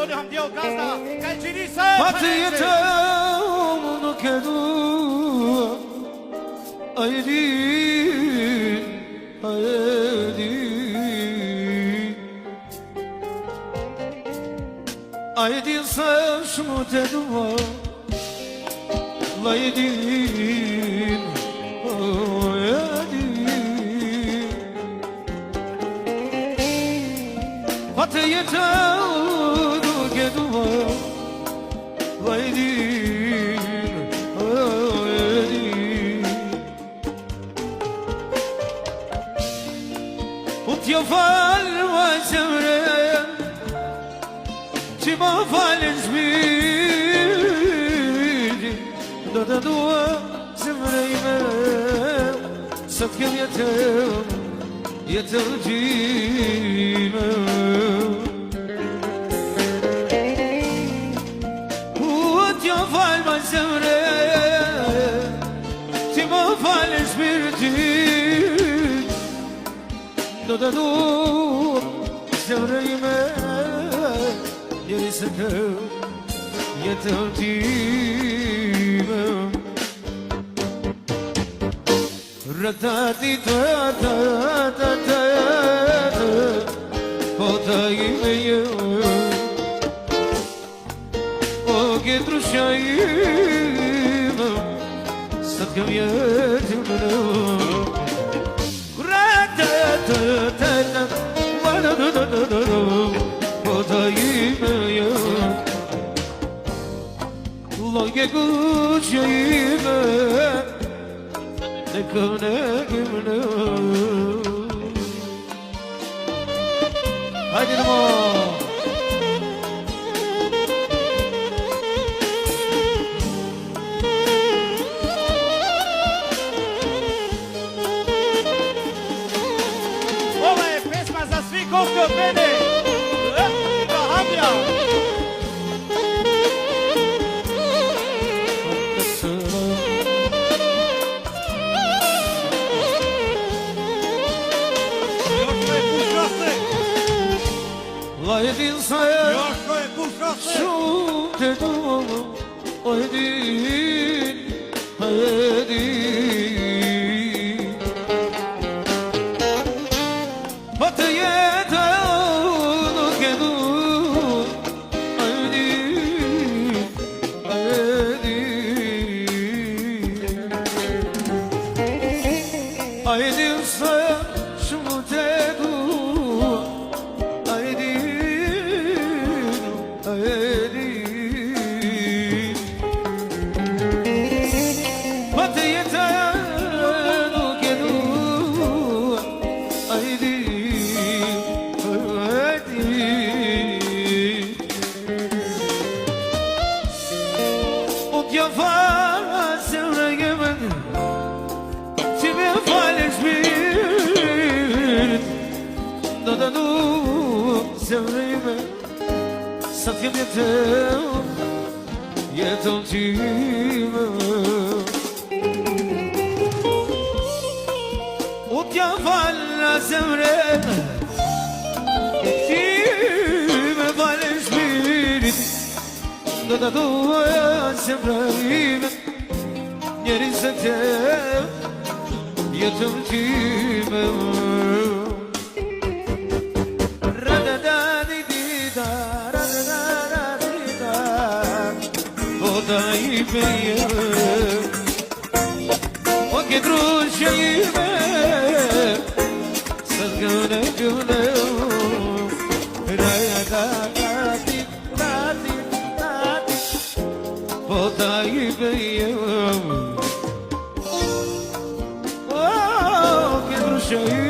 Doni hamdje o gazda, ka i gjiri se Pa të jetëm nuk e du A e din, a e din A e din se shumë të dua La e din, a e din Pa të jetëm nuk e dua La e din, a e din U t'jo falë ma zemre Që ma falë në zmiri Do të dua zemre ime Sa t'kem jetëm, jetëm gjime U t'jo falë ma zemre Që ma falë në zmiri Do të dua zemre ime Njeri se këm jetëm time Rëtati të Po të ime jë O këtru shajime Sa të këm jetëm në Po të ime jë Loge kuqë ime Në këmë në Hajde në mo Koftë bene Ka hamja Jo shkoj kushase La e din se Jo shkoj kushase Shumë të du O e din A e din Pa të jetë nuk e du A e din A e din A e din se shumë të du A e din A e din Pa të jetë nuk e du A e din O t'ja falë zemre jemen Që me falë shpirt Do të du zemre jemen Sa t'jem jetëm Jetëm time O t'ja falë zemre Që me falë shpirt Do të dua zemre ime Njeri se t'jem Jetëm time Ra-da-da-di-di-da Ra-da-da-da-di-da O da ime jem O këtru që ime Sa t'gëne gëne Ra-da-da-da-di-da Po ta ime jem O këtru që ime